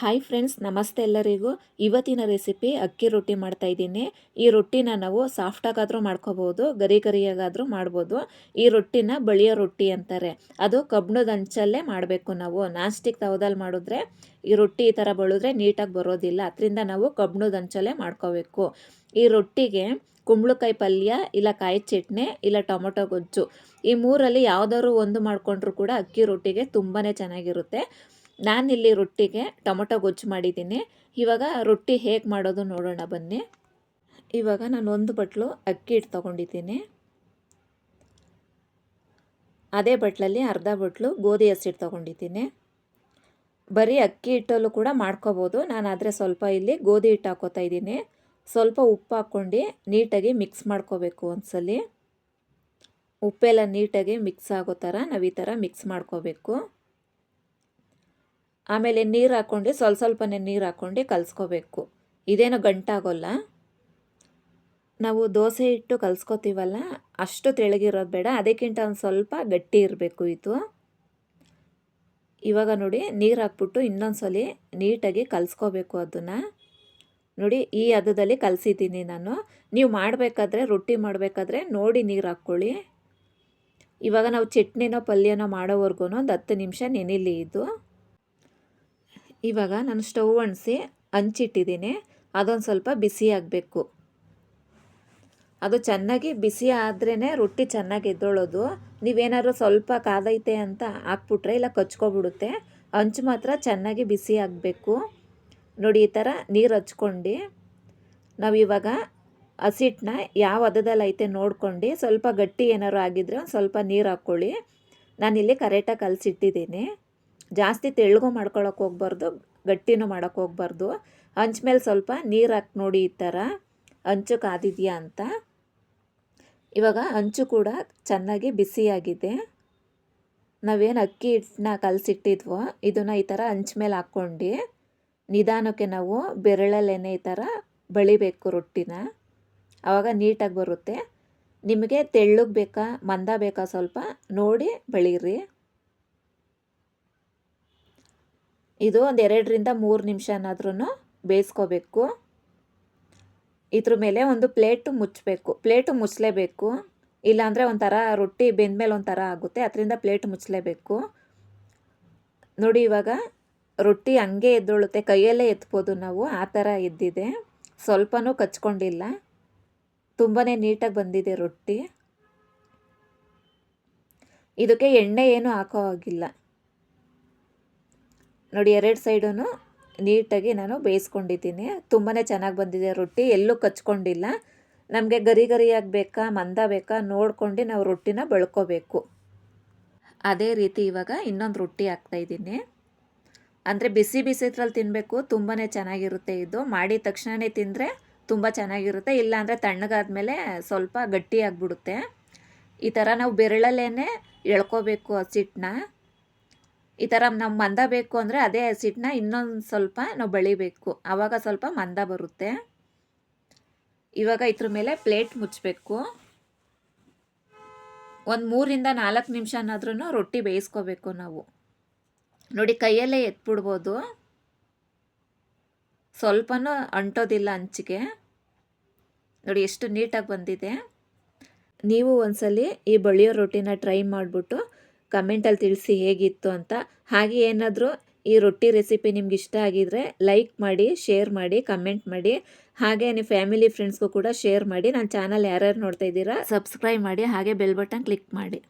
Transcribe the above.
Hi friends, ನಮಸ್ತೆ ಎಲ್ಲರಿಗೂ. ಇವತ್ತಿನ ರೆಸಿಪಿ ಅಕ್ಕಿ ರೊಟ್ಟಿ ಮಾಡ್ತಾಯಿದ್ದೀನಿ. ಈ ರೊಟ್ಟಿನ ನಾವು ಸಾಫ್ಟಾಗಾದರೂ ಮಾಡ್ಕೋಬೋದು, ಗರಿ ಗರಿಯಾಗಾದರೂ ಮಾಡ್ಬೋದು. ಈ ರೊಟ್ಟಿನ ಬಳಿಯೋ ರೊಟ್ಟಿ ಅಂತಾರೆ. ಅದು ಕಬ್ಬಿಣದ ಹಂಚಲ್ಲೇ ಮಾಡಬೇಕು. ನಾವು ನಾನ್ ಸ್ಟಿಕ್ ತವದಲ್ಲಿ ಮಾಡಿದ್ರೆ ಈ ರೊಟ್ಟಿ ಈ ಥರ ಬಳಿದ್ರೆ ನೀಟಾಗಿ ಬರೋದಿಲ್ಲ. ಅದರಿಂದ ನಾವು ಕಬ್ಬಿಣದ ಹಂಚಲ್ಲೇ ಮಾಡ್ಕೋಬೇಕು. ಈ ರೊಟ್ಟಿಗೆ ಕುಂಬಳಕಾಯಿ ಪಲ್ಯ, ಇಲ್ಲ ಕಾಯಿ ಚಟ್ನಿ, ಇಲ್ಲ ಟೊಮೊಟೊ ಗೊಜ್ಜು, ಈ ಮೂರಲ್ಲಿ ಯಾವುದಾದ್ರು ಒಂದು ಮಾಡಿಕೊಂಡ್ರೂ ಕೂಡ ಅಕ್ಕಿ ರೊಟ್ಟಿಗೆ ತುಂಬಾ ಚೆನ್ನಾಗಿರುತ್ತೆ. ನಾನಿಲ್ಲಿ ರೊಟ್ಟಿಗೆ ಟೊಮೊಟೊ ಗೊಜ್ಜು ಮಾಡಿದ್ದೀನಿ. ಇವಾಗ ರೊಟ್ಟಿ ಹೇಗೆ ಮಾಡೋದು ನೋಡೋಣ ಬನ್ನಿ. ಇವಾಗ ನಾನು ಒಂದು ಬಟ್ಲು ಅಕ್ಕಿ ಹಿಟ್ಟು ತೊಗೊಂಡಿದ್ದೀನಿ. ಅದೇ ಬಟ್ಲಲ್ಲಿ ಅರ್ಧ ಬಟ್ಲು ಗೋಧಿ ಹಸಿಟ್ಟು ತೊಗೊಂಡಿದ್ದೀನಿ. ಬರೀ ಅಕ್ಕಿ ಹಿಟ್ಟಲ್ಲೂ ಕೂಡ ಮಾಡ್ಕೋಬೋದು. ನಾನು ಆದರೆ ಸ್ವಲ್ಪ ಇಲ್ಲಿ ಗೋಧಿ ಹಿಟ್ಟು ಹಾಕ್ಕೋತಾ ಇದ್ದೀನಿ. ಸ್ವಲ್ಪ ಉಪ್ಪು ಹಾಕ್ಕೊಂಡು ನೀಟಾಗಿ ಮಿಕ್ಸ್ ಮಾಡ್ಕೋಬೇಕು. ಒಂದ್ಸಲಿ ಉಪ್ಪೆಲ್ಲ ನೀಟಾಗಿ ಮಿಕ್ಸ್ ಆಗೋ ಥರ ನಾವು ಈ ಥರ ಮಿಕ್ಸ್ ಮಾಡ್ಕೋಬೇಕು. ಆಮೇಲೆ ನೀರು ಹಾಕ್ಕೊಂಡು ಸ್ವಲ್ಪನೇ ನೀರು ಹಾಕ್ಕೊಂಡು ಕಲಿಸ್ಕೋಬೇಕು. ಇದೇನೋ ಗಂಟಾಗೋಲ್ಲ. ನಾವು ದೋಸೆ ಹಿಟ್ಟು ಕಲಿಸ್ಕೋತೀವಲ್ಲ, ಅಷ್ಟು ತೆಳ್ಳಗಿರೋದು ಬೇಡ, ಅದಕ್ಕಿಂತ ಒಂದು ಸ್ವಲ್ಪ ಗಟ್ಟಿ ಇರಬೇಕು ಇದು. ಇವಾಗ ನೋಡಿ, ನೀರು ಹಾಕ್ಬಿಟ್ಟು ಇನ್ನೊಂದು ಸಲ ನೀಟಾಗಿ ಕಲಿಸ್ಕೋಬೇಕು. ಅದನ್ನು ನೋಡಿ, ಈ ಹದದಲ್ಲಿ ಕಲಿಸಿದ್ದೀನಿ ನಾನು. ನೀವು ಮಾಡಬೇಕಾದ್ರೆ, ರೊಟ್ಟಿ ಮಾಡಬೇಕಾದ್ರೆ ನೋಡಿ ನೀರು ಹಾಕ್ಕೊಳ್ಳಿ. ಇವಾಗ ನಾವು ಚಟ್ನಿನೋ ಪಲ್ಯನೋ ಮಾಡೋವರೆಗೂ ಒಂದು 10 ನಿಮಿಷ ನೆನಿಲಿ ಇದು. ಇವಾಗ ನಾನು ಸ್ಟವ್ ಅಂಟಿಸಿ ಹಂಚಿಟ್ಟಿದ್ದೀನಿ. ಅದೊಂದು ಸ್ವಲ್ಪ ಬಿಸಿ ಆಗಬೇಕು. ಅದು ಚೆನ್ನಾಗಿ ಬಿಸಿ ಆದ್ರೇ ರೊಟ್ಟಿ ಚೆನ್ನಾಗಿ ಎದ್ದೊಳ್ಳೋದು. ನೀವೇನಾದ್ರು ಸ್ವಲ್ಪ ಕಾದೈತೆ ಅಂತ ಹಾಕ್ಬಿಟ್ರೆ ಇಲ್ಲ ಕಚ್ಕೊಬಿಡುತ್ತೆ. ಹಂಚು ಮಾತ್ರ ಚೆನ್ನಾಗಿ ಬಿಸಿ ಆಗಬೇಕು. ನೋಡಿ, ಈ ಥರ ನೀರು ಹಚ್ಕೊಂಡು ನಾವಿವಾಗ ಹಸಿಟ್ಟನ್ನ ಯಾವ ಹದದಲ್ಲಿ ಐತೆ ನೋಡ್ಕೊಂಡು, ಸ್ವಲ್ಪ ಗಟ್ಟಿ ಏನಾದ್ರು ಆಗಿದ್ರೆ ಒಂದು ಸ್ವಲ್ಪ ನೀರು ಹಾಕ್ಕೊಳ್ಳಿ. ನಾನಿಲ್ಲಿ ಕರೆಕ್ಟಾಗಿ ಕಲಸಿಟ್ಟಿದ್ದೀನಿ. ಜಾಸ್ತಿ ತೆಳ್ಳಗೂ ಮಾಡ್ಕೊಳಕ್ಕೆ ಹೋಗ್ಬಾರ್ದು, ಗಟ್ಟಿನೂ ಮಾಡೋಕ್ಕೆ ಹೋಗ್ಬಾರ್ದು. ಹಂಚ ಮೇಲೆ ಸ್ವಲ್ಪ ನೀರು ಹಾಕಿ ನೋಡಿ ಈ ಥರ ಹಂಚು ಕಾದಿದೆಯಾ ಅಂತ. ಇವಾಗ ಹಂಚು ಕೂಡ ಚೆನ್ನಾಗಿ ಬಿಸಿಯಾಗಿದೆ. ನಾವೇನು ಅಕ್ಕಿ ಹಿಟ್ಟನ್ನ ಕಲಸಿಟ್ಟಿದ್ವೋ ಇದನ್ನು ಈ ಥರ ಹಂಚ ಮೇಲೆ ಹಾಕ್ಕೊಂಡು ನಿಧಾನಕ್ಕೆ ನಾವು ಬೆರಳಲ್ಲೇನೆ ಈ ಥರ ಬಳಿಬೇಕು ರೊಟ್ಟಿನ. ಆವಾಗ ನೀಟಾಗಿ ಬರುತ್ತೆ. ನಿಮಗೆ ತೆಳ್ಳಗೆ ಬೇಕಾ ಮಂದ ಬೇಕಾ ಸ್ವಲ್ಪ ನೋಡಿ ಬಳಿರಿ. ಇದು ಒಂದು 2ರಿಂದ 3 ನಿಮಿಷನಾದ್ರೂ ಬೇಯಿಸ್ಕೋಬೇಕು. ಇದ್ರ ಮೇಲೆ ಒಂದು ಪ್ಲೇಟು ಮುಚ್ಚಬೇಕು. ಪ್ಲೇಟು ಮುಚ್ಚಲೇಬೇಕು, ಇಲ್ಲಾಂದರೆ ಒಂಥರ ರೊಟ್ಟಿ ಬೆಂದಮೇಲೆ ಒಂಥರ ಆಗುತ್ತೆ. ಅದರಿಂದ ಪ್ಲೇಟ್ ಮುಚ್ಚಲೇಬೇಕು. ನೋಡಿ, ಇವಾಗ ರೊಟ್ಟಿ ಹಂಗೆ ಎದ್ದೊಳುತ್ತೆ, ಕೈಯಲ್ಲೇ ಎತ್ಬೋದು ನಾವು. ಆ ಥರ ಎದ್ದಿದೆ, ಸ್ವಲ್ಪನೂ ಕಚ್ಕೊಂಡಿಲ್ಲ. ತುಂಬಾ ನೀಟಾಗಿ ಬಂದಿದೆ ರೊಟ್ಟಿ. ಇದಕ್ಕೆ ಎಣ್ಣೆ ಏನೂ ಹಾಕೋ ಆಗಿಲ್ಲ. ನೋಡಿ, 2 ಸೈಡೂ ನೀಟಾಗಿ ನಾನು ಬೇಯಿಸ್ಕೊಂಡಿದ್ದೀನಿ. ತುಂಬಾ ಚೆನ್ನಾಗಿ ಬಂದಿದೆ ರೊಟ್ಟಿ, ಎಲ್ಲೂ ಕಚ್ಕೊಂಡಿಲ್ಲ. ನಮಗೆ ಗರಿ ಗರಿಯಾಗಿ ಬೇಕಾ ಮಂದ ಬೇಕಾ ನೋಡ್ಕೊಂಡು ನಾವು ರೊಟ್ಟಿನ ಬಳ್ಕೋಬೇಕು. ಅದೇ ರೀತಿ ಇವಾಗ ಇನ್ನೊಂದು ರೊಟ್ಟಿ ಹಾಕ್ತಾಯಿದ್ದೀನಿ. ಅಂದರೆ ಬಿಸಿ ಬಿಸಿ ಇದ್ರಲ್ಲಿ ತಿನ್ನಬೇಕು, ತುಂಬಾ ಚೆನ್ನಾಗಿರುತ್ತೆ ಇದು. ಮಾಡಿದ ತಕ್ಷಣವೇ ತಿಂದರೆ ತುಂಬ ಚೆನ್ನಾಗಿರುತ್ತೆ. ಇಲ್ಲಾಂದರೆ ತಣ್ಣಗಾದ್ಮೇಲೆ ಸ್ವಲ್ಪ ಗಟ್ಟಿಯಾಗಿಬಿಡುತ್ತೆ. ಈ ಥರ ನಾವು ಬೆರಳಲ್ಲೇ ಎಳ್ಕೋಬೇಕು ಹಸಿಟ್ಟನ್ನ. ಈ ಥರ ನಾವು ಮಂದ ಬೇಕು ಅಂದರೆ ಅದೇ ಹಸಿಟ್ಟನ್ನ ಇನ್ನೊಂದು ಸ್ವಲ್ಪ ನಾವು ಬಳಿಬೇಕು, ಆವಾಗ ಸ್ವಲ್ಪ ಮಂದ ಬರುತ್ತೆ. ಇವಾಗ ಇದ್ರ ಮೇಲೆ ಪ್ಲೇಟ್ ಮುಚ್ಚಬೇಕು. ಒಂದು 3ರಿಂದ 4 ನಿಮಿಷನಾದ್ರೂ ರೊಟ್ಟಿ ಬೇಯಿಸ್ಕೋಬೇಕು ನಾವು. ನೋಡಿ, ಕೈಯಲ್ಲೇ ಎತ್ಬಿಡ್ಬೋದು, ಸ್ವಲ್ಪನೂ ಅಂಟೋದಿಲ್ಲ ಹಂಚಿಗೆ. ನೋಡಿ ಎಷ್ಟು ನೀಟಾಗಿ ಬಂದಿದೆ. ನೀವು ಒಂದ್ಸಲಿ ಈ ಬಳಿಯೋ ರೊಟ್ಟಿನ ಟ್ರೈ ಮಾಡಿಬಿಟ್ಟು ಕಮೆಂಟಲ್ಲಿ ತಿಳಿಸಿ ಹೇಗಿತ್ತು ಅಂತ. ಹಾಗೆ ಏನಾದರೂ ಈ ರೊಟ್ಟಿ ರೆಸಿಪಿ ನಿಮ್ಗೆ ಇಷ್ಟ ಆಗಿದರೆ ಲೈಕ್ ಮಾಡಿ, ಶೇರ್ ಮಾಡಿ, ಕಮೆಂಟ್ ಮಾಡಿ. ಹಾಗೆ ನಿಮ್ಮ ಫ್ಯಾಮಿಲಿ ಫ್ರೆಂಡ್ಸ್ಗೂ ಕೂಡ ಶೇರ್ ಮಾಡಿ. ನನ್ನ ಚಾನಲ್ ಯಾರ್ಯಾರು ನೋಡ್ತಾ ಇದ್ದೀರಾ ಸಬ್ಸ್ಕ್ರೈಬ್ ಮಾಡಿ, ಹಾಗೆ ಬೆಲ್ ಬಟನ್ ಕ್ಲಿಕ್ ಮಾಡಿ.